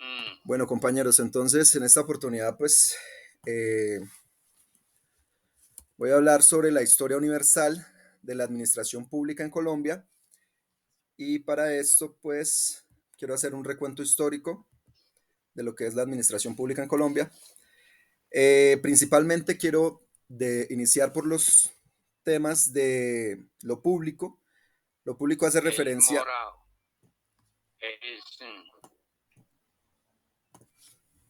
Mm, Bueno, compañeros, entonces en esta oportunidad eh, voy a hablar sobre la historia universal de la administración pública en Colombia y para esto quiero hacer un recuento histórico de lo que es la administración pública en Colombia. Principalmente quiero iniciar por los temas de lo público. Lo público hace es referencia. moral, es,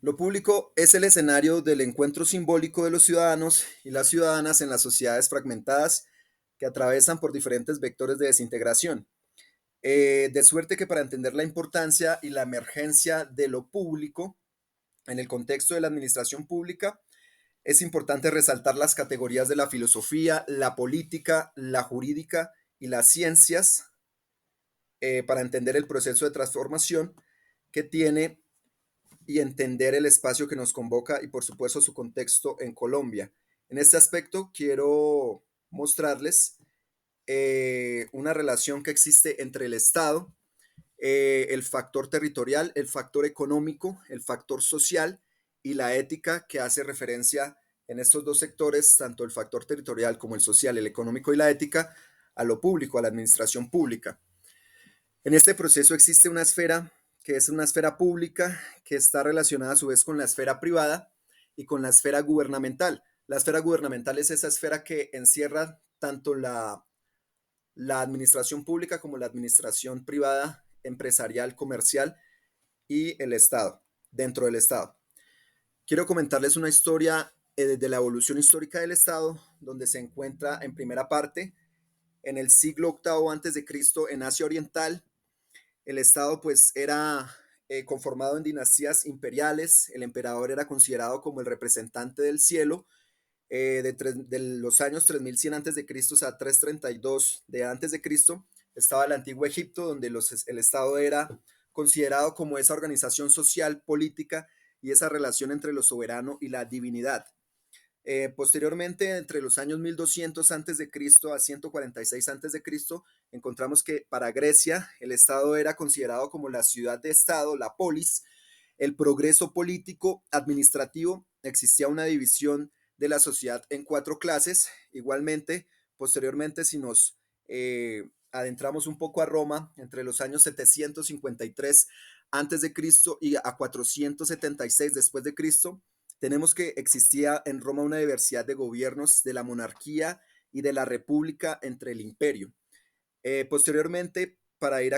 Lo público es el escenario del encuentro simbólico de los ciudadanos y las ciudadanas en las sociedades fragmentadas que atravesan por diferentes vectores de desintegración. De suerte que para entender la importancia y la emergencia de lo público en el contexto de la administración pública, es importante resaltar las categorías de la filosofía, la política, la jurídica y las ciencias para entender el proceso de transformación que tiene y entender el espacio que nos convoca y por supuesto su contexto en Colombia. En este aspecto quiero mostrarles una relación que existe entre el Estado, el factor territorial, el factor económico, el factor social y la ética que hace referencia en estos dos sectores, tanto el factor territorial como el social, el económico y la ética, a lo público, a la administración pública. En este proceso existe una esfera que es una esfera pública que está relacionada a su vez con la esfera privada y con la esfera gubernamental. La esfera gubernamental es esa esfera que encierra tanto la administración pública como la administración privada, empresarial, comercial y el Estado, dentro del Estado. Quiero comentarles una historia de la evolución histórica del Estado, donde se encuentra en primera parte en el siglo octavo antes de Cristo en Asia Oriental. El Estado era conformado en dinastías imperiales, el emperador era considerado como el representante del cielo, de los años 3100 antes de Cristo a 332 de antes de Cristo estaba el antiguo Egipto, donde el Estado era considerado como esa organización social, política y esa relación entre lo soberano y la divinidad. Posteriormente, entre los años 1200 antes de Cristo a 146 antes de Cristo, encontramos que para Grecia el Estado era considerado como la ciudad de Estado, la polis, el progreso político, administrativo, existía una división de la sociedad en cuatro clases. Igualmente, posteriormente, si nos adentramos un poco a Roma, entre los años 753 antes de Cristo y a 476 después de Cristo, tenemos que existía en Roma una diversidad de gobiernos de la monarquía y de la república entre el imperio. Posteriormente, para ir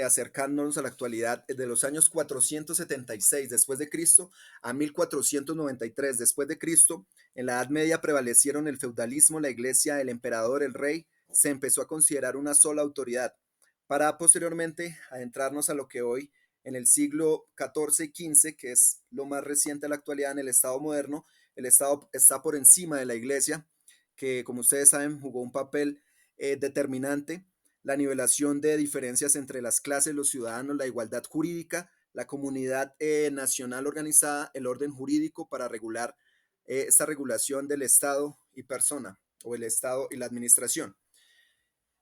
acercándonos a la actualidad, de los años 476 después de Cristo a 1493 después de Cristo, en la Edad Media prevalecieron el feudalismo, la iglesia, el emperador, el rey, se empezó a considerar una sola autoridad, para posteriormente adentrarnos a lo que hoy en el siglo XIV y XV, que es lo más reciente de la actualidad en el Estado moderno, el Estado está por encima de la iglesia, que como ustedes saben jugó un papel determinante, la nivelación de diferencias entre las clases, los ciudadanos, la igualdad jurídica, la comunidad nacional organizada, el orden jurídico para regular esta regulación del Estado y persona, o el Estado y la administración.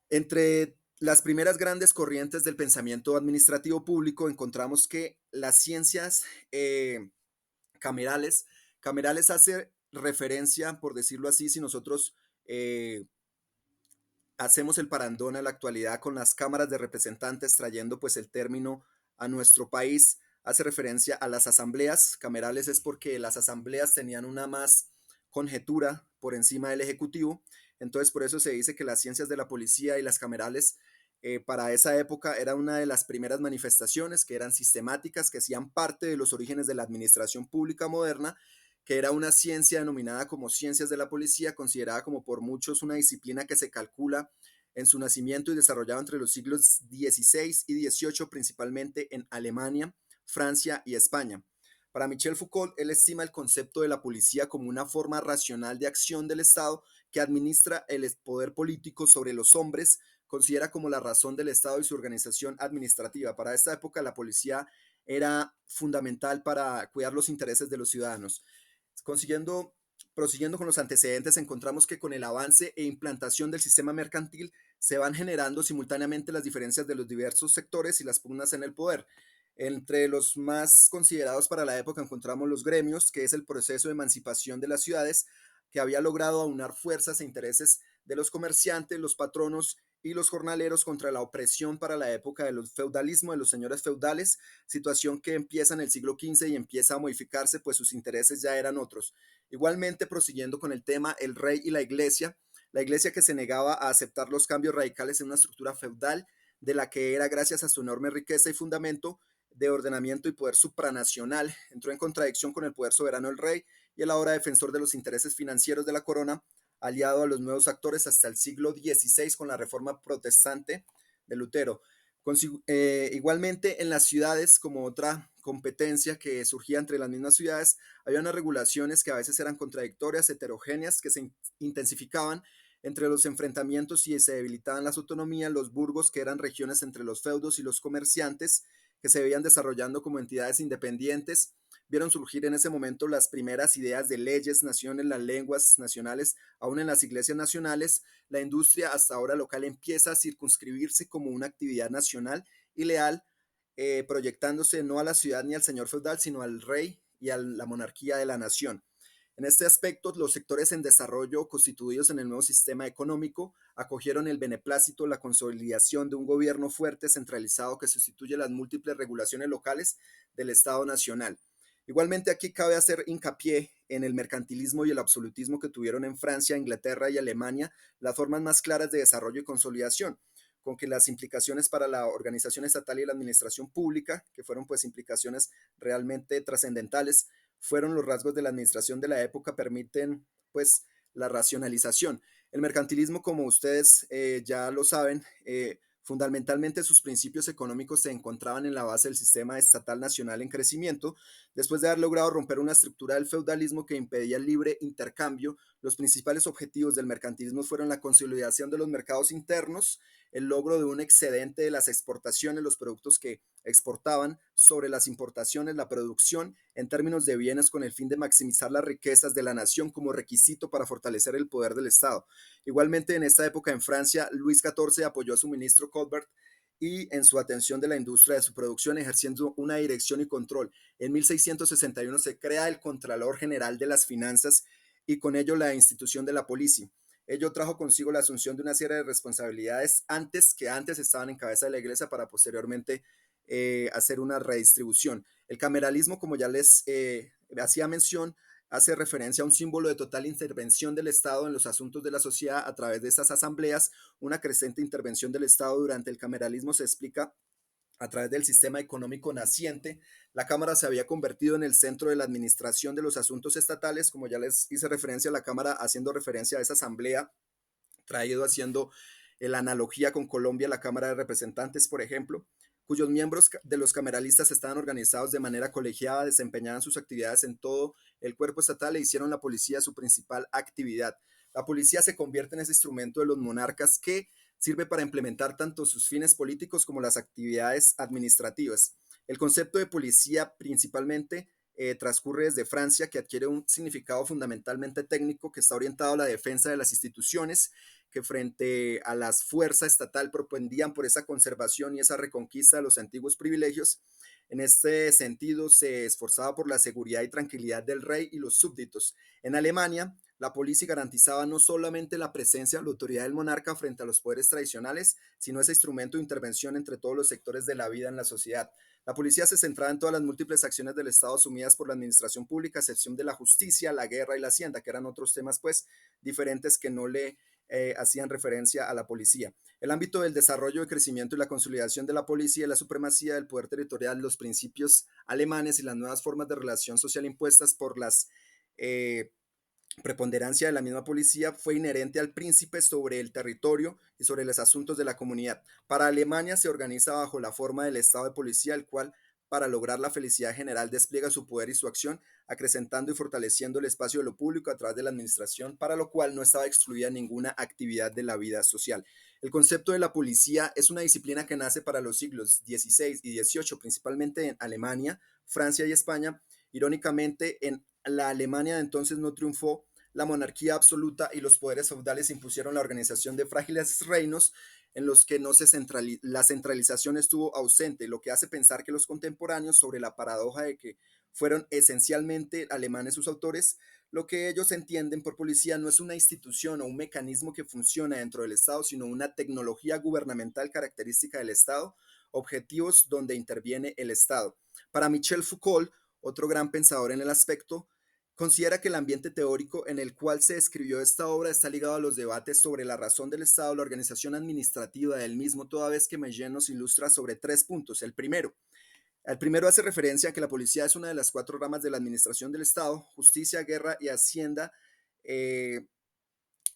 Entre las primeras grandes corrientes del pensamiento administrativo público encontramos que las ciencias camerales, camerales hace referencia, por decirlo así, si nosotros hacemos el parandón a la actualidad con las cámaras de representantes, trayendo pues el término a nuestro país, hace referencia a las asambleas camerales, es porque las asambleas tenían una más conjetura por encima del ejecutivo, entonces por eso se dice que las ciencias de la policía y las camerales para esa época era una de las primeras manifestaciones que eran sistemáticas, que hacían parte de los orígenes de la administración pública moderna, que era una ciencia denominada como ciencias de la policía, considerada como por muchos una disciplina que se calcula en su nacimiento y desarrollado entre los siglos XVI y XVIII, principalmente en Alemania, Francia y España. Para Michel Foucault, él estima el concepto de la policía como una forma racional de acción del Estado que administra el poder político sobre los hombres, considera como la razón del Estado y su organización administrativa. Para esta época, la policía era fundamental para cuidar los intereses de los ciudadanos. Consiguiendo, prosiguiendo con los antecedentes, encontramos que con el avance e implantación del sistema mercantil se van generando simultáneamente las diferencias de los diversos sectores y las pugnas en el poder. Entre los más considerados para la época encontramos los gremios, que es el proceso de emancipación de las ciudades, que había logrado aunar fuerzas e intereses de los comerciantes, los patronos y los jornaleros contra la opresión para la época del feudalismo, de los señores feudales, situación que empieza en el siglo XV y empieza a modificarse, pues sus intereses ya eran otros. Igualmente, prosiguiendo con el tema, el rey y la iglesia que se negaba a aceptar los cambios radicales en una estructura feudal, de la que era gracias a su enorme riqueza y fundamento de ordenamiento y poder supranacional, entró en contradicción con el poder soberano del rey y el ahora defensor de los intereses financieros de la corona, aliado a los nuevos actores hasta el siglo XVI con la reforma protestante de Lutero. Igualmente, en las ciudades, como otra competencia que surgía entre las mismas ciudades, había unas regulaciones que a veces eran contradictorias, heterogéneas, que se intensificaban entre los enfrentamientos y se debilitaban las autonomías, los burgos, que eran regiones entre los feudos y los comerciantes, que se veían desarrollando como entidades independientes, vieron surgir en ese momento las primeras ideas de leyes, naciones, las lenguas nacionales, aún en las iglesias nacionales, la industria hasta ahora local empieza a circunscribirse como una actividad nacional y leal, proyectándose no a la ciudad ni al señor feudal, sino al rey y a la monarquía de la nación. En este aspecto, los sectores en desarrollo constituidos en el nuevo sistema económico acogieron el beneplácito, la consolidación de un gobierno fuerte, centralizado, que sustituye las múltiples regulaciones locales del Estado Nacional. Igualmente, aquí cabe hacer hincapié en el mercantilismo y el absolutismo que tuvieron en Francia, Inglaterra y Alemania las formas más claras de desarrollo y consolidación, con que las implicaciones para la organización estatal y la administración pública, que fueron pues implicaciones realmente trascendentales, fueron los rasgos de la administración de la época, permiten pues la racionalización. El mercantilismo, como ustedes ya lo saben, fundamentalmente sus principios económicos se encontraban en la base del sistema estatal nacional en crecimiento. Después de haber logrado romper una estructura del feudalismo que impedía el libre intercambio, los principales objetivos del mercantilismo fueron la consolidación de los mercados internos, el logro de un excedente de las exportaciones, los productos que exportaban, sobre las importaciones, la producción en términos de bienes con el fin de maximizar las riquezas de la nación como requisito para fortalecer el poder del Estado. Igualmente, en esta época en Francia, Luis XIV apoyó a su ministro Colbert y en su atención de la industria de su producción, ejerciendo una dirección y control. En 1661 se crea el Contralor General de las Finanzas y con ello la institución de la policía. Ello trajo consigo la asunción de una serie de responsabilidades antes estaban en cabeza de la iglesia para posteriormente hacer una redistribución. El cameralismo, como ya les hacía mención, hace referencia a un símbolo de total intervención del Estado en los asuntos de la sociedad a través de estas asambleas. Una creciente intervención del Estado durante el cameralismo se explica a través del sistema económico naciente. La Cámara se había convertido en el centro de la administración de los asuntos estatales, como ya les hice referencia a la Cámara, haciendo referencia a esa asamblea, traído haciendo la analogía con Colombia, la Cámara de Representantes, por ejemplo, cuyos miembros de los cameralistas estaban organizados de manera colegiada, desempeñaban sus actividades en todo el cuerpo estatal e hicieron la policía su principal actividad. La policía se convierte en ese instrumento de los monarcas que sirve para implementar tanto sus fines políticos como las actividades administrativas. El concepto de policía principalmente transcurre desde Francia, que adquiere un significado fundamentalmente técnico que está orientado a la defensa de las instituciones, que frente a la fuerza estatal propendían por esa conservación y esa reconquista de los antiguos privilegios. En este sentido, se esforzaba por la seguridad y tranquilidad del rey y los súbditos. En Alemania, la policía garantizaba no solamente la presencia o la autoridad del monarca frente a los poderes tradicionales, sino ese instrumento de intervención entre todos los sectores de la vida en la sociedad. La policía se centraba en todas las múltiples acciones del Estado asumidas por la administración pública, a excepción de la justicia, la guerra y la hacienda, que eran otros temas pues diferentes que no le hacían referencia a la policía. El ámbito del desarrollo, de crecimiento y la consolidación de la policía, la supremacía del poder territorial, los principios alemanes y las nuevas formas de relación social impuestas por las preponderancia de la misma policía fue inherente al príncipe sobre el territorio y sobre los asuntos de la comunidad. Para Alemania se organiza bajo la forma del Estado de policía, el cual, para lograr la felicidad general, despliega su poder y su acción, acrecentando y fortaleciendo el espacio de lo público a través de la administración, para lo cual no estaba excluida ninguna actividad de la vida social. El concepto de la policía es una disciplina que nace para los siglos XVI y XVIII, principalmente en Alemania, Francia y España. Irónicamente, en la Alemania de entonces no triunfó la monarquía absoluta y los poderes feudales impusieron la organización de frágiles reinos en los que no se la centralización estuvo ausente, lo que hace pensar que los contemporáneos sobre la paradoja de que fueron esencialmente alemanes sus autores, lo que ellos entienden por policía no es una institución o un mecanismo que funciona dentro del Estado, sino una tecnología gubernamental característica del Estado, objetivos donde interviene el Estado. Para Michel Foucault, otro gran pensador en el aspecto, considera que el ambiente teórico en el cual se escribió esta obra está ligado a los debates sobre la razón del Estado, la organización administrativa del mismo, toda vez que Meillen nos ilustra sobre tres puntos. El primero hace referencia a que la policía es una de las cuatro ramas de la administración del Estado: justicia, guerra y hacienda. eh,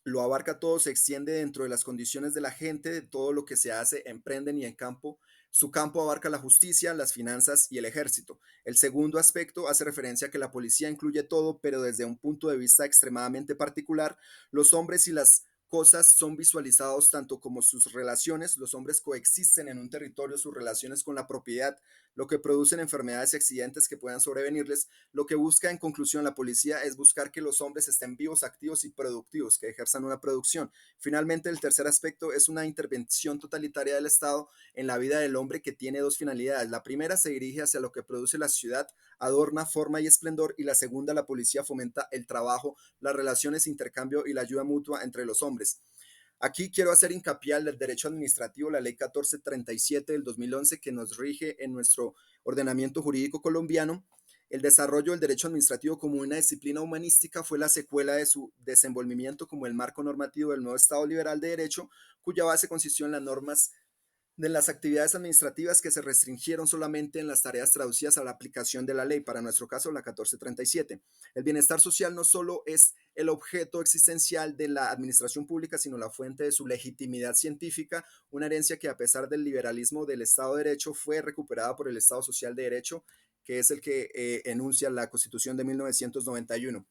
lo abarca todo, se extiende dentro de las condiciones de la gente, de todo lo que se hace, emprenden y en campo. Su campo abarca la justicia, las finanzas y el ejército. El segundo aspecto hace referencia a que la policía incluye todo, pero desde un punto de vista extremadamente particular. Los hombres y las cosas son visualizados tanto como sus relaciones. Los hombres coexisten en un territorio, sus relaciones con la propiedad, lo que producen enfermedades y accidentes que puedan sobrevenirles. Lo que busca en conclusión la policía es buscar que los hombres estén vivos, activos y productivos, que ejerzan una producción. Finalmente, el tercer aspecto es una intervención totalitaria del Estado en la vida del hombre que tiene dos finalidades. La primera se dirige hacia lo que produce la ciudad, adorna, forma y esplendor, y la segunda, la policía fomenta el trabajo, las relaciones, intercambio y la ayuda mutua entre los hombres. Aquí quiero hacer hincapié al derecho administrativo, la ley 1437 del 2011, que nos rige en nuestro ordenamiento jurídico colombiano. El desarrollo del derecho administrativo como una disciplina humanística fue la secuela de su desenvolvimiento como el marco normativo del nuevo Estado liberal de derecho, cuya base consistió en las normas de las actividades administrativas que se restringieron solamente en las tareas traducidas a la aplicación de la ley, para nuestro caso la 1437. El bienestar social no solo es el objeto existencial de la administración pública, sino la fuente de su legitimidad científica, una herencia que a pesar del liberalismo del Estado de Derecho fue recuperada por el Estado Social de Derecho, que es el que enuncia la Constitución de 1991.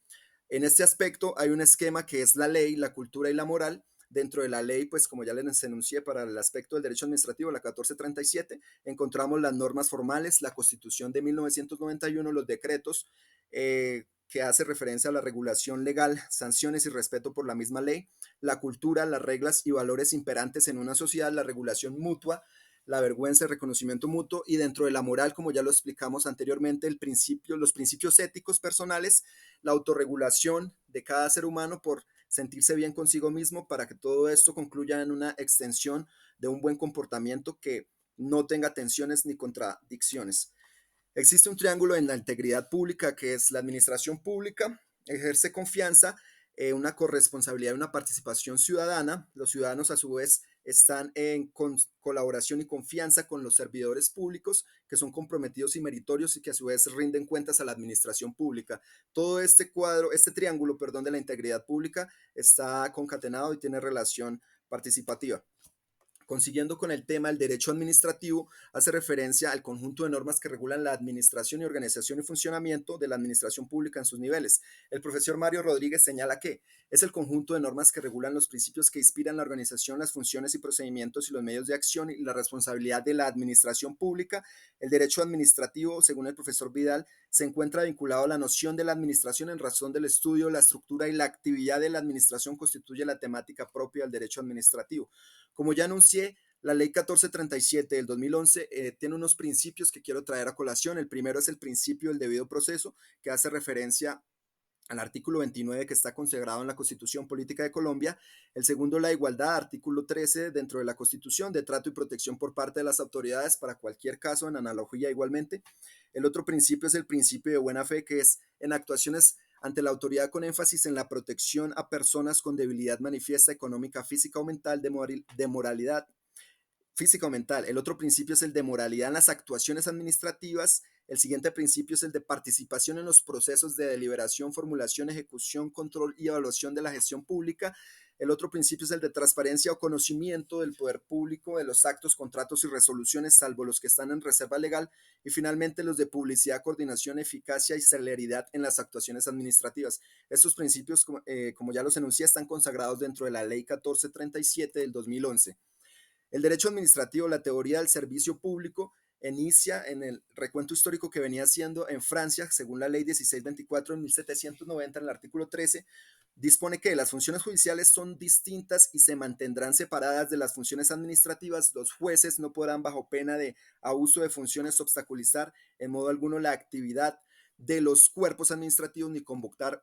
En este aspecto hay un esquema que es la ley, la cultura y la moral. Dentro de la ley, pues como ya les enuncié, para el aspecto del derecho administrativo, la 1437, encontramos las normas formales, la Constitución de 1991, los decretos que hace referencia a la regulación legal, sanciones y respeto por la misma ley, la cultura, las reglas y valores imperantes en una sociedad, la regulación mutua, la vergüenza, el reconocimiento mutuo, y dentro de la moral, como ya lo explicamos anteriormente, los principios éticos personales, la autorregulación de cada ser humano por sentirse bien consigo mismo, para que todo esto concluya en una extensión de un buen comportamiento que no tenga tensiones ni contradicciones. Existe un triángulo en la integridad pública, que es la administración pública, ejerce confianza, una corresponsabilidad y una participación ciudadana. Los ciudadanos a su vez están en colaboración y confianza con los servidores públicos, que son comprometidos y meritorios y que a su vez rinden cuentas a la administración pública. Todo este cuadro, este triángulo, perdón, de la integridad pública está concatenado y tiene relación participativa. Consiguiendo con el tema, el derecho administrativo hace referencia al conjunto de normas que regulan la administración y organización y funcionamiento de la administración pública en sus niveles. El profesor Mario Rodríguez señala que es el conjunto de normas que regulan los principios que inspiran la organización, las funciones y procedimientos y los medios de acción y la responsabilidad de la administración pública. El derecho administrativo, según el profesor Vidal, se encuentra vinculado a la noción de la administración en razón del estudio, la estructura y la actividad de la administración constituye la temática propia del derecho administrativo. Como ya anuncié, la ley 1437 del 2011 tiene unos principios que quiero traer a colación. El primero es el principio del debido proceso, que hace referencia al artículo 29 que está consagrado en la Constitución Política de Colombia. El segundo, la igualdad, artículo 13 dentro de la Constitución, de trato y protección por parte de las autoridades para cualquier caso, en analogía igualmente. El otro principio es el principio de buena fe, que es en actuaciones ante la autoridad con énfasis en la protección a personas con debilidad manifiesta económica, física o mental, de moralidad física o mental. El otro principio es el de moralidad en las actuaciones administrativas. El siguiente principio es el de participación en los procesos de deliberación, formulación, ejecución, control y evaluación de la gestión pública. El otro principio es el de transparencia o conocimiento del poder público de los actos, contratos y resoluciones, salvo los que están en reserva legal. Y finalmente los de publicidad, coordinación, eficacia y celeridad en las actuaciones administrativas. Estos principios, como ya los enuncié, están consagrados dentro de la Ley 1437 del 2011. El derecho administrativo, la teoría del servicio público, inicia en el recuento histórico que venía haciendo en Francia, según la ley 1624 en 1790, en el artículo 13, dispone que las funciones judiciales son distintas y se mantendrán separadas de las funciones administrativas. Los jueces no podrán, bajo pena de abuso de funciones, obstaculizar en modo alguno la actividad de los cuerpos administrativos ni convocar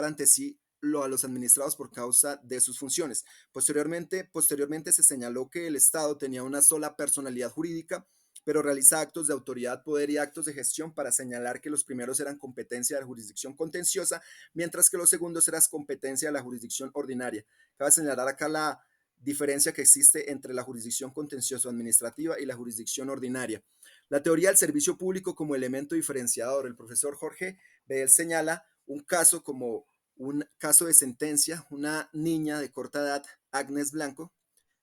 ante sí a los administrados por causa de sus funciones. Posteriormente se señaló que el Estado tenía una sola personalidad jurídica, pero realiza actos de autoridad, poder y actos de gestión para señalar que los primeros eran competencia de la jurisdicción contenciosa, mientras que los segundos eran competencia de la jurisdicción ordinaria. Cabe señalar acá la diferencia que existe entre la jurisdicción contencioso administrativa y la jurisdicción ordinaria. La teoría del servicio público como elemento diferenciador. El profesor Jorge Bedel señala un caso como un caso de sentencia. Una niña de corta edad, Agnes Blanco,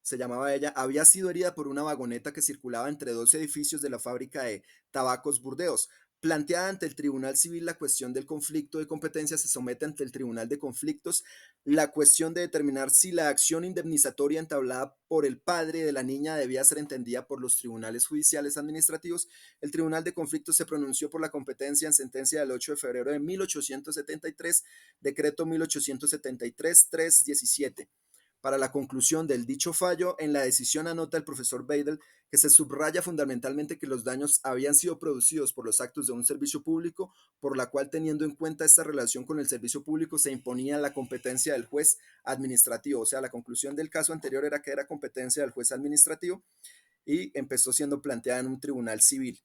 se llamaba ella, había sido herida por una vagoneta que circulaba entre dos edificios de la fábrica de tabacos Burdeos. Planteada ante el Tribunal Civil la cuestión del conflicto de competencia, se somete ante el Tribunal de Conflictos la cuestión de determinar si la acción indemnizatoria entablada por el padre de la niña debía ser entendida por los tribunales judiciales administrativos. El Tribunal de Conflictos se pronunció por la competencia en sentencia del 8 de febrero de 1873, decreto 1873-317. Para la conclusión del dicho fallo, en la decisión anota el profesor Beidel que se subraya fundamentalmente que los daños habían sido producidos por los actos de un servicio público, por la cual, teniendo en cuenta esta relación con el servicio público, se imponía la competencia del juez administrativo. O sea, la conclusión del caso anterior era que era competencia del juez administrativo y empezó siendo planteada en un tribunal civil.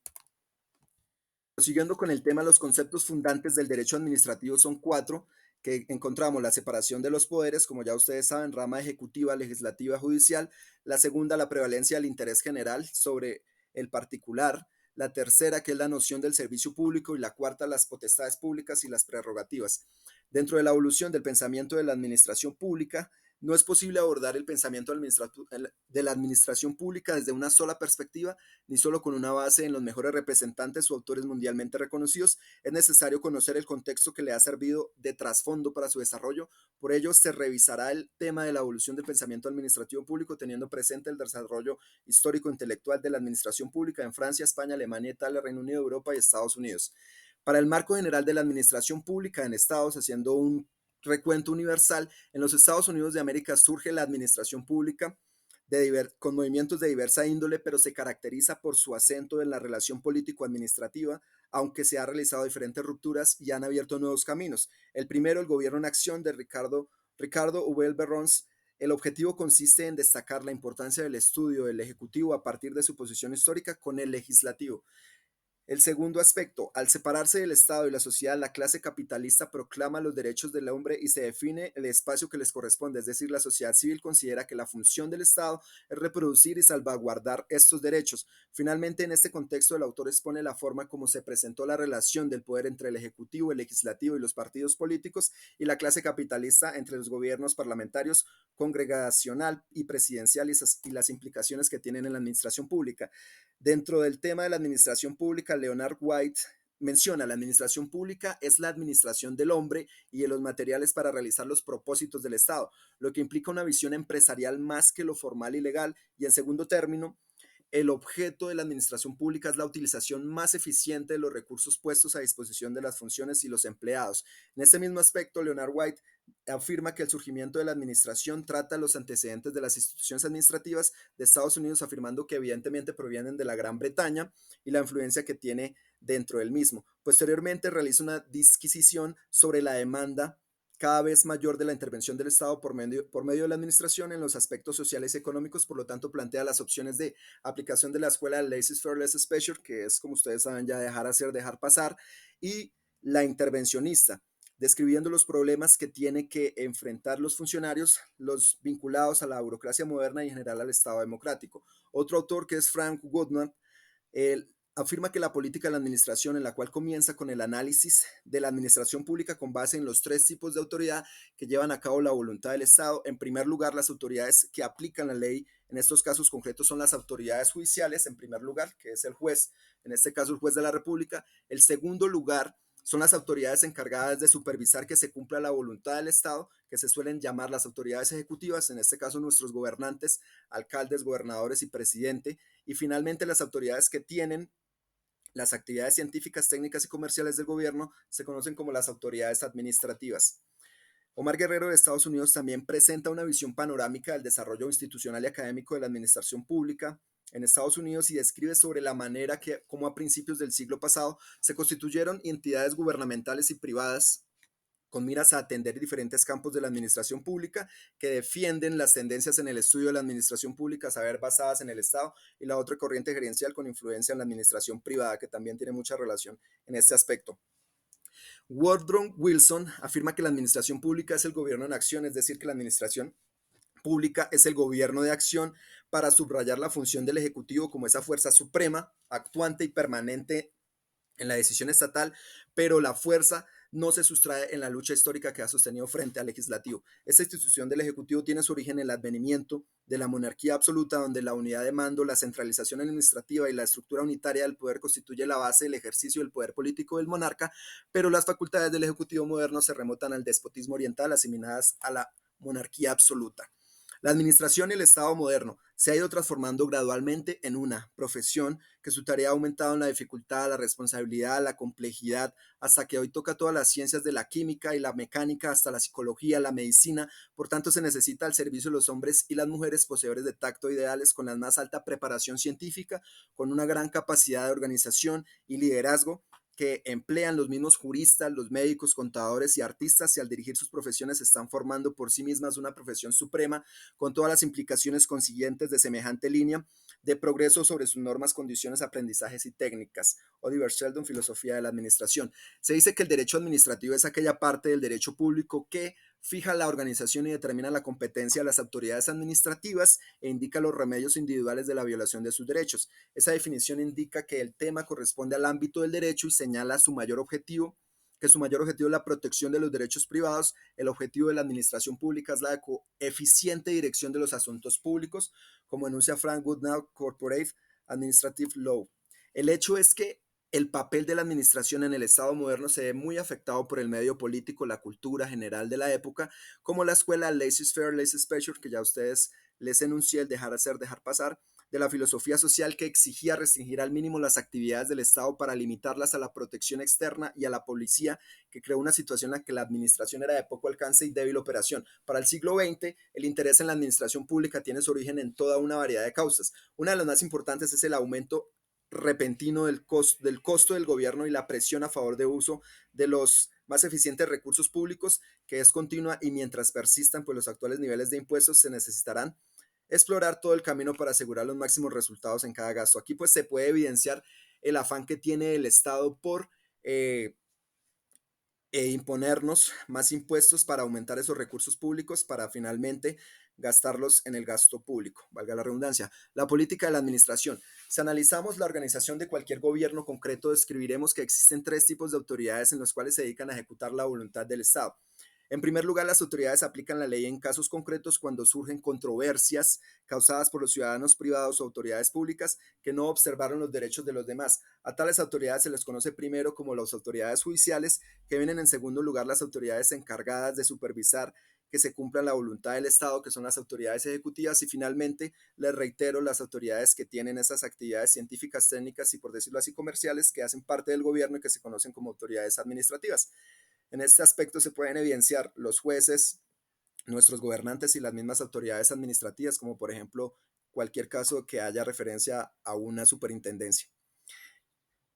Siguiendo con el tema, los conceptos fundantes del derecho administrativo son cuatro, que encontramos: la separación de los poderes, como ya ustedes saben, rama ejecutiva, legislativa, judicial; la segunda, la prevalencia del interés general sobre el particular; la tercera, que es la noción del servicio público; y la cuarta, las potestades públicas y las prerrogativas. Dentro de la evolución del pensamiento de la administración pública, no es posible abordar el pensamiento de la administración pública desde una sola perspectiva, ni solo con una base en los mejores representantes o autores mundialmente reconocidos. Es necesario conocer el contexto que le ha servido de trasfondo para su desarrollo. Por ello, se revisará el tema de la evolución del pensamiento administrativo público, teniendo presente el desarrollo histórico-intelectual de la administración pública en Francia, España, Alemania, Italia, Reino Unido, Europa y Estados Unidos. Para el marco general de la administración pública en Estados, haciendo un recuento universal, en los Estados Unidos de América surge la administración pública con movimientos de diversa índole, pero se caracteriza por su acento en la relación político-administrativa, aunque se han realizado diferentes rupturas y han abierto nuevos caminos. El primero, el gobierno en acción de Ricardo Hubel Berrons. El objetivo consiste en destacar la importancia del estudio del Ejecutivo a partir de su posición histórica con el Legislativo. El segundo aspecto: al separarse del Estado y la sociedad, la clase capitalista proclama los derechos del hombre y se define el espacio que les corresponde, es decir, la sociedad civil considera que la función del Estado es reproducir y salvaguardar estos derechos. Finalmente, en este contexto, el autor expone la forma como se presentó la relación del poder entre el Ejecutivo, el Legislativo y los partidos políticos, y la clase capitalista entre los gobiernos parlamentarios, congregacional y presidencial, y las implicaciones que tienen en la administración pública. Dentro del tema de la administración pública, Leonard White menciona: la administración pública es la administración del hombre y de los materiales para realizar los propósitos del Estado, lo que implica una visión empresarial más que lo formal y legal. Y en segundo término, el objeto de la administración pública es la utilización más eficiente de los recursos puestos a disposición de las funciones y los empleados. En este mismo aspecto, Leonard White afirma que el surgimiento de la administración trata los antecedentes de las instituciones administrativas de Estados Unidos, afirmando que evidentemente provienen de la Gran Bretaña y la influencia que tiene dentro del mismo. Posteriormente realiza una disquisición sobre la demanda cada vez mayor de la intervención del Estado por medio de la administración en los aspectos sociales y económicos. Por lo tanto, plantea las opciones de aplicación de la escuela de laissez-faire, laissez-passer, que es, como ustedes saben, ya dejar hacer, dejar pasar, y la intervencionista, describiendo los problemas que tiene que enfrentar los funcionarios, los vinculados a la burocracia moderna y en general al Estado democrático. Otro autor, que es Frank Goodman, afirma que la política de la administración, en la cual comienza con el análisis de la administración pública con base en los tres tipos de autoridad que llevan a cabo la voluntad del Estado. En primer lugar, las autoridades que aplican la ley. En estos casos concretos son las autoridades judiciales, en primer lugar, que es el juez, en este caso el juez de la República. El segundo lugar Son las autoridades encargadas de supervisar que se cumpla la voluntad del Estado, que se suelen llamar las autoridades ejecutivas, en este caso nuestros gobernantes, alcaldes, gobernadores y presidente, y finalmente las autoridades que tienen las actividades científicas, técnicas y comerciales del gobierno se conocen como las autoridades administrativas. Omar Guerrero de Estados Unidos también presenta una visión panorámica del desarrollo institucional y académico de la administración pública en Estados Unidos y describe sobre la manera que, como a principios del siglo pasado, se constituyeron entidades gubernamentales y privadas con miras a atender diferentes campos de la administración pública que defienden las tendencias en el estudio de la administración pública, a saber, basadas en el Estado, y la otra corriente gerencial con influencia en la administración privada, que también tiene mucha relación en este aspecto. Woodrow Wilson afirma que la administración pública es el gobierno en acción, es decir, que la administración pública es el gobierno de acción para subrayar la función del Ejecutivo como esa fuerza suprema, actuante y permanente en la decisión estatal, pero la fuerza no se sustrae en la lucha histórica que ha sostenido frente al legislativo. Esta institución del Ejecutivo tiene su origen en el advenimiento de la monarquía absoluta, donde la unidad de mando, la centralización administrativa y la estructura unitaria del poder constituye la base del ejercicio del poder político del monarca, pero las facultades del Ejecutivo moderno se remontan al despotismo oriental, asimiladas a la monarquía absoluta. La administración y el Estado moderno se ha ido transformando gradualmente en una profesión que su tarea ha aumentado en la dificultad, la responsabilidad, la complejidad, hasta que hoy toca todas las ciencias de la química y la mecánica, hasta la psicología, la medicina. Por tanto, se necesita al servicio de los hombres y las mujeres poseedores de tacto ideales con la más alta preparación científica, con una gran capacidad de organización y liderazgo que emplean los mismos juristas, los médicos, contadores y artistas, y al dirigir sus profesiones están formando por sí mismas una profesión suprema con todas las implicaciones consiguientes de semejante línea de progreso sobre sus normas, condiciones, aprendizajes y técnicas. Oliver Sheldon, Filosofía de la Administración. Se dice que el derecho administrativo es aquella parte del derecho público que fija la organización y determina la competencia de las autoridades administrativas e indica los remedios individuales de la violación de sus derechos. Esa definición indica que el tema corresponde al ámbito del derecho y señala su mayor objetivo, que su mayor objetivo es la protección de los derechos privados. El objetivo de la administración pública es la eficiente dirección de los asuntos públicos, como enuncia Frank Goodnow, Corporate Administrative Law. El hecho es que el papel de la administración en el Estado moderno se ve muy afectado por el medio político, la cultura general de la época, como la escuela laissez-faire, laissez-passer, que ya ustedes les enuncié, el dejar hacer, dejar pasar, de la filosofía social que exigía restringir al mínimo las actividades del Estado para limitarlas a la protección externa y a la policía, que creó una situación en la que la administración era de poco alcance y débil operación. Para el siglo XX, el interés en la administración pública tiene su origen en toda una variedad de causas. Una de las más importantes es el aumento repentino del costo del gobierno y la presión a favor de uso de los más eficientes recursos públicos, que es continua, y mientras persistan pues los actuales niveles de impuestos se necesitarán explorar todo el camino para asegurar los máximos resultados en cada gasto. Aquí pues se puede evidenciar el afán que tiene el Estado por imponernos más impuestos para aumentar esos recursos públicos para finalmente gastarlos en el gasto público, valga la redundancia. La política de la administración. Si analizamos la organización de cualquier gobierno concreto, describiremos que existen tres tipos de autoridades en los cuales se dedican a ejecutar la voluntad del Estado. En primer lugar, las autoridades aplican la ley en casos concretos cuando surgen controversias causadas por los ciudadanos privados o autoridades públicas que no observaron los derechos de los demás. A tales autoridades se les conoce primero como las autoridades judiciales, que vienen en segundo lugar las autoridades encargadas de supervisar que se cumpla la voluntad del Estado, que son las autoridades ejecutivas, y finalmente, les reitero, las autoridades que tienen esas actividades científicas, técnicas y, por decirlo así, comerciales, que hacen parte del gobierno y que se conocen como autoridades administrativas. En este aspecto se pueden evidenciar los jueces, nuestros gobernantes y las mismas autoridades administrativas, como por ejemplo cualquier caso que haya referencia a una superintendencia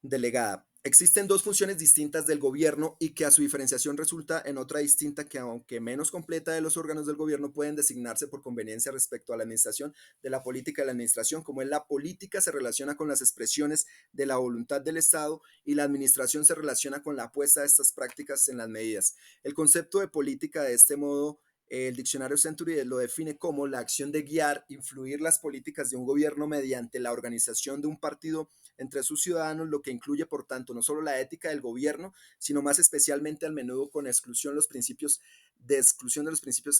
delegada. Existen dos funciones distintas del gobierno y que a su diferenciación resulta en otra distinta que, aunque menos completa, de los órganos del gobierno pueden designarse por conveniencia respecto a la administración de la política de la administración, como es la política se relaciona con las expresiones de la voluntad del Estado y la administración se relaciona con la puesta de estas prácticas en las medidas. El concepto de política de este modo El diccionario Century lo define como la acción de guiar, influir las políticas de un gobierno mediante la organización de un partido entre sus ciudadanos, lo que incluye, por tanto, no solo la ética del gobierno, sino más especialmente, al menudo con exclusión de los principios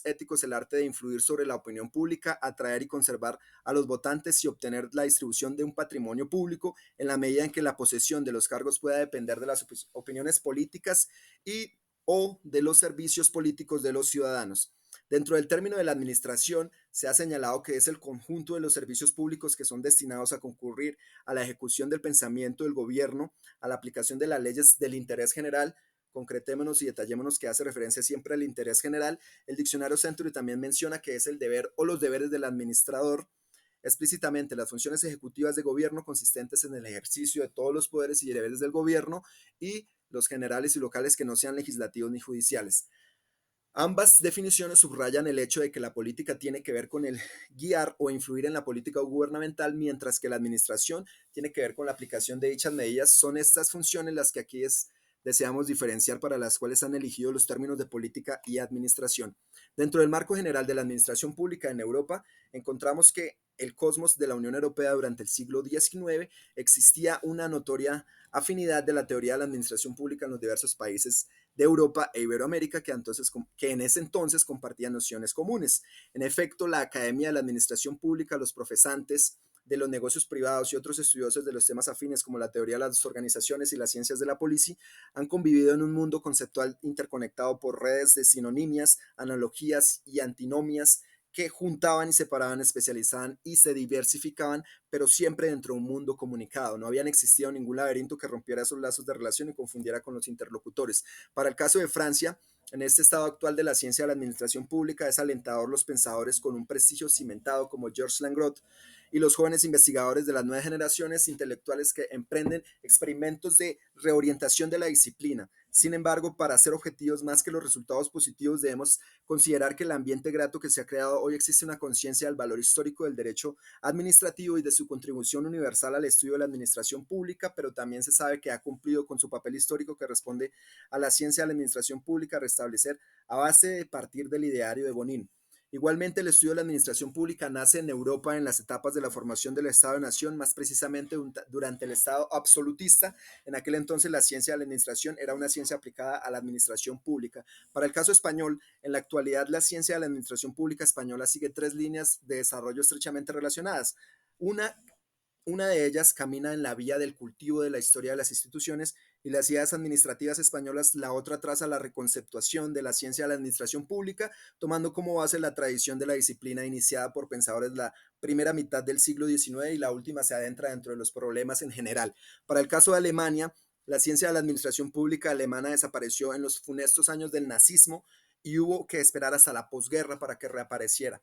éticos, el arte de influir sobre la opinión pública, atraer y conservar a los votantes y obtener la distribución de un patrimonio público en la medida en que la posesión de los cargos pueda depender de las opiniones políticas y o de los servicios políticos de los ciudadanos. Dentro del término de la administración, se ha señalado que es el conjunto de los servicios públicos que son destinados a concurrir a la ejecución del pensamiento del gobierno, a la aplicación de las leyes del interés general. Concretémonos y detallémonos que hace referencia siempre al interés general. El diccionario Century también menciona que es el deber o los deberes del administrador. Explícitamente, las funciones ejecutivas de gobierno consistentes en el ejercicio de todos los poderes y deberes del gobierno y los generales y locales que no sean legislativos ni judiciales. Ambas definiciones subrayan el hecho de que la política tiene que ver con el guiar o influir en la política gubernamental, mientras que la administración tiene que ver con la aplicación de dichas medidas. Son estas funciones las que deseamos diferenciar, para las cuales han elegido los términos de política y administración. Dentro del marco general de la administración pública en Europa, encontramos que el cosmos de la Unión Europea durante el siglo XIX existía una notoria afinidad de la teoría de la administración pública en los diversos países de Europa e Iberoamérica, que en ese entonces compartían nociones comunes. En efecto, la Academia de la Administración Pública, los profesantes de los negocios privados y otros estudiosos de los temas afines como la teoría de las organizaciones y las ciencias de la policía han convivido en un mundo conceptual interconectado por redes de sinonimias, analogías y antinomias que juntaban y separaban, especializaban y se diversificaban, pero siempre dentro de un mundo comunicado. No habían existido ningún laberinto que rompiera esos lazos de relación y confundiera con los interlocutores. Para el caso de Francia, en este estado actual de la ciencia de la administración pública, es alentador los pensadores con un prestigio cimentado como Georges Langrot y los jóvenes investigadores de las nuevas generaciones intelectuales que emprenden experimentos de reorientación de la disciplina. Sin embargo, para ser objetivos más que los resultados positivos, debemos considerar que el ambiente grato que se ha creado hoy existe una conciencia del valor histórico del derecho administrativo y de su contribución universal al estudio de la administración pública, pero también se sabe que ha cumplido con su papel histórico que responde a la ciencia de la administración pública a restablecer a base de partir del ideario de Bonin. Igualmente, el estudio de la administración pública nace en Europa en las etapas de la formación del Estado-Nación, más precisamente durante el Estado absolutista. En aquel entonces, la ciencia de la administración era una ciencia aplicada a la administración pública. Para el caso español, en la actualidad, la ciencia de la administración pública española sigue tres líneas de desarrollo estrechamente relacionadas. Una una de ellas camina en la vía del cultivo de la historia de las instituciones y las ideas administrativas españolas, la otra traza la reconceptuación de la ciencia de la administración pública, tomando como base la tradición de la disciplina iniciada por pensadores la primera mitad del siglo XIX y la última se adentra dentro de los problemas en general. Para el caso de Alemania, la ciencia de la administración pública alemana desapareció en los funestos años del nazismo y hubo que esperar hasta la posguerra para que reapareciera.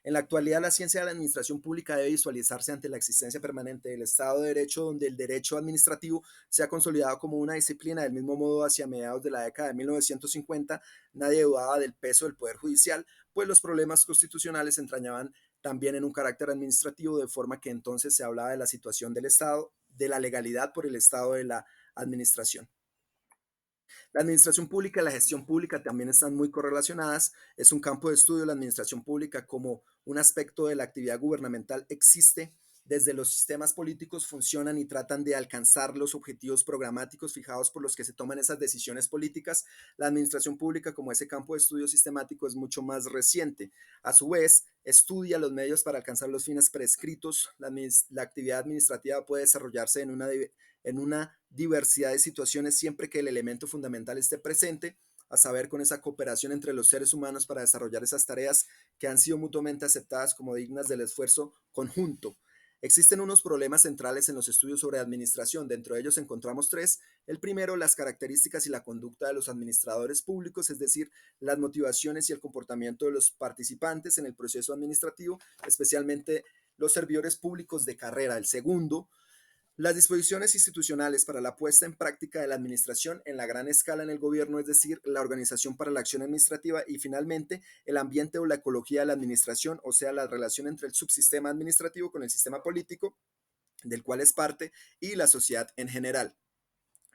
En la actualidad, la ciencia de la administración pública debe visualizarse ante la existencia permanente del Estado de Derecho, donde el derecho administrativo se ha consolidado como una disciplina. Del mismo modo, hacia mediados de la década de 1950, nadie dudaba del peso del Poder Judicial, pues los problemas constitucionales se entrañaban también en un carácter administrativo, de forma que entonces se hablaba de la situación del Estado, de la legalidad por el estado de la administración. La administración pública y la gestión pública también están muy correlacionadas. Es un campo de estudio. La administración pública como un aspecto de la actividad gubernamental existe desde los sistemas políticos, funcionan y tratan de alcanzar los objetivos programáticos fijados por los que se toman esas decisiones políticas. La administración pública como ese campo de estudio sistemático es mucho más reciente. A su vez, estudia los medios para alcanzar los fines prescritos. La actividad administrativa puede desarrollarse en una diversidad de situaciones siempre que el elemento fundamental esté presente, a saber, con esa cooperación entre los seres humanos para desarrollar esas tareas que han sido mutuamente aceptadas como dignas del esfuerzo conjunto. Existen unos problemas centrales en los estudios sobre administración. Dentro de ellos encontramos tres. El primero, las características y la conducta de los administradores públicos, es decir, las motivaciones y el comportamiento de los participantes en el proceso administrativo, especialmente los servidores públicos de carrera. El segundo, las disposiciones institucionales para la puesta en práctica de la administración en la gran escala en el gobierno, es decir, la organización para la acción administrativa y finalmente el ambiente o la ecología de la administración, o sea, la relación entre el subsistema administrativo con el sistema político del cual es parte y la sociedad en general.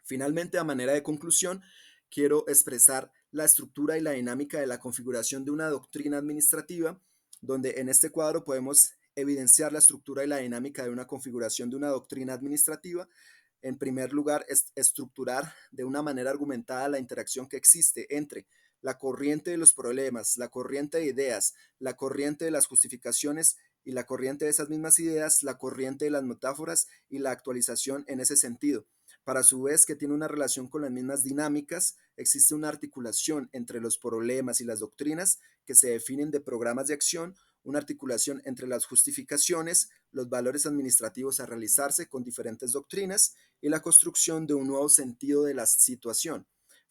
Finalmente, a manera de conclusión, quiero expresar la estructura y la dinámica de la configuración de una doctrina administrativa, donde en este cuadro podemos evidenciar la estructura y la dinámica de una configuración de una doctrina administrativa. En primer lugar, es estructurar de una manera argumentada la interacción que existe entre la corriente de los problemas, la corriente de ideas, la corriente de las justificaciones y la corriente de esas mismas ideas, la corriente de las metáforas y la actualización en ese sentido. Para su vez, que tiene una relación con las mismas dinámicas, existe una articulación entre los problemas y las doctrinas que se definen de programas de acción, una articulación entre las justificaciones, los valores administrativos a realizarse con diferentes doctrinas y la construcción de un nuevo sentido de la situación.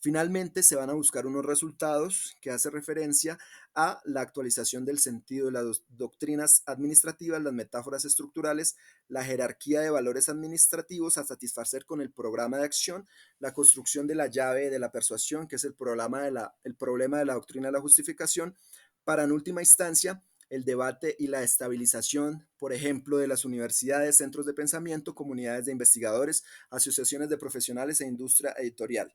Finalmente, se van a buscar unos resultados que hace referencia a la actualización del sentido de las doctrinas administrativas, las metáforas estructurales, la jerarquía de valores administrativos a satisfacer con el programa de acción, la construcción de la llave de la persuasión, que es el problema de la doctrina de la justificación, para en última instancia el debate y la estabilización, por ejemplo, de las universidades, centros de pensamiento, comunidades de investigadores, asociaciones de profesionales e industria editorial.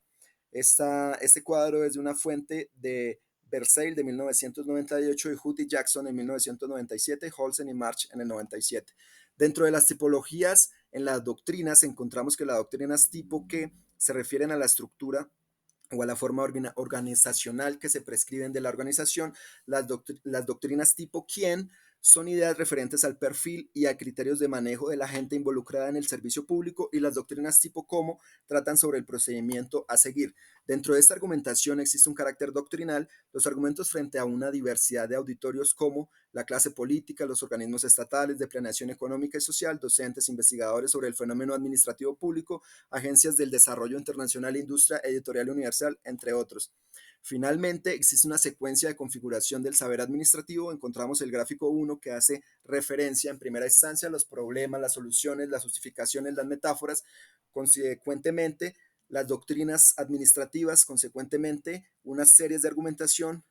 Este cuadro es de una fuente de Versailles de 1998 y Hood y Jackson en 1997, Holsen y March en el 97. Dentro de las tipologías, en las doctrinas encontramos que las doctrinas tipo que se refieren a la estructura o a la forma organizacional que se prescriben de la organización, las doctrinas tipo quién son ideas referentes al perfil y a criterios de manejo de la gente involucrada en el servicio público, y las doctrinas tipo cómo tratan sobre el procedimiento a seguir. Dentro de esta argumentación existe un carácter doctrinal, los argumentos frente a una diversidad de auditorios como la clase política, los organismos estatales de planeación económica y social, docentes, investigadores sobre el fenómeno administrativo público, agencias del desarrollo internacional, industria editorial universal, entre otros. Finalmente, existe una secuencia de configuración del saber administrativo. Encontramos el gráfico 1 que hace referencia en primera instancia a los problemas, las soluciones, las justificaciones, las metáforas. Consecuentemente, las doctrinas administrativas, consecuentemente, unas series de argumentación,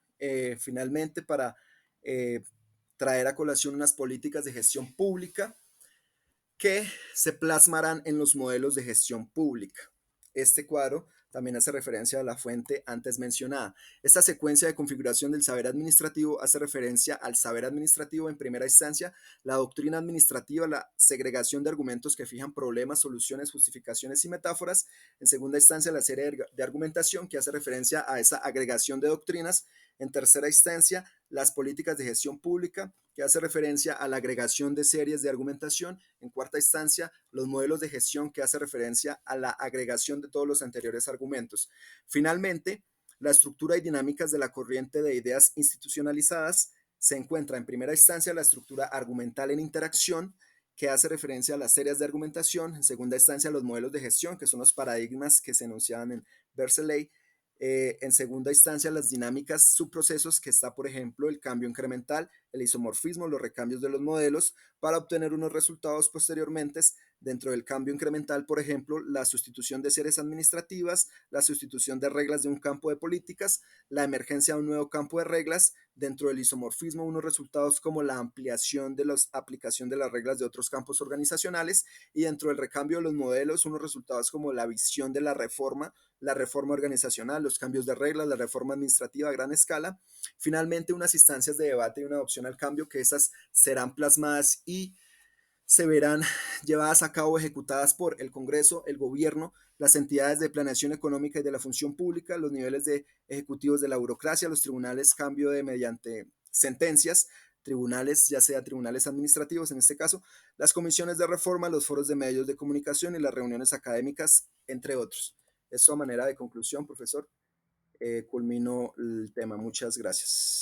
finalmente, para eh, traer a colación unas políticas de gestión pública que se plasmarán en los modelos de gestión pública. Este cuadro también hace referencia a la fuente antes mencionada. Esta secuencia de configuración del saber administrativo hace referencia al saber administrativo en primera instancia, la doctrina administrativa, la segregación de argumentos que fijan problemas, soluciones, justificaciones y metáforas. En segunda instancia, la serie de argumentación que hace referencia a esa agregación de doctrinas. En tercera instancia, las políticas de gestión pública, que hace referencia a la agregación de series de argumentación. En cuarta instancia, los modelos de gestión, que hace referencia a la agregación de todos los anteriores argumentos. Finalmente, la estructura y dinámicas de la corriente de ideas institucionalizadas. Se encuentra en primera instancia la estructura argumental en interacción, que hace referencia a las series de argumentación. En segunda instancia, los modelos de gestión, que son los paradigmas que se enunciaban en Berkeley. En segunda instancia, las dinámicas subprocesos, que está, por ejemplo, el cambio incremental, el isomorfismo, los recambios de los modelos, para obtener unos resultados posteriormente. Dentro del cambio incremental, por ejemplo, la sustitución de series administrativas, la sustitución de reglas de un campo de políticas, la emergencia de un nuevo campo de reglas. Dentro del isomorfismo, unos resultados como la ampliación de la aplicación de las reglas de otros campos organizacionales, y dentro del recambio de los modelos, unos resultados como la visión de la reforma organizacional, los cambios de reglas, la reforma administrativa a gran escala. Finalmente, unas instancias de debate y una adopción al cambio, que esas serán plasmadas y se verán llevadas a cabo, ejecutadas por el Congreso, el gobierno, las entidades de planeación económica y de la función pública, los niveles de ejecutivos de la burocracia, los tribunales, cambio de mediante sentencias, tribunales, ya sea tribunales administrativos en este caso, las comisiones de reforma, los foros de medios de comunicación y las reuniones académicas, entre otros. Eso a manera de conclusión, profesor, culmino el tema. Muchas gracias.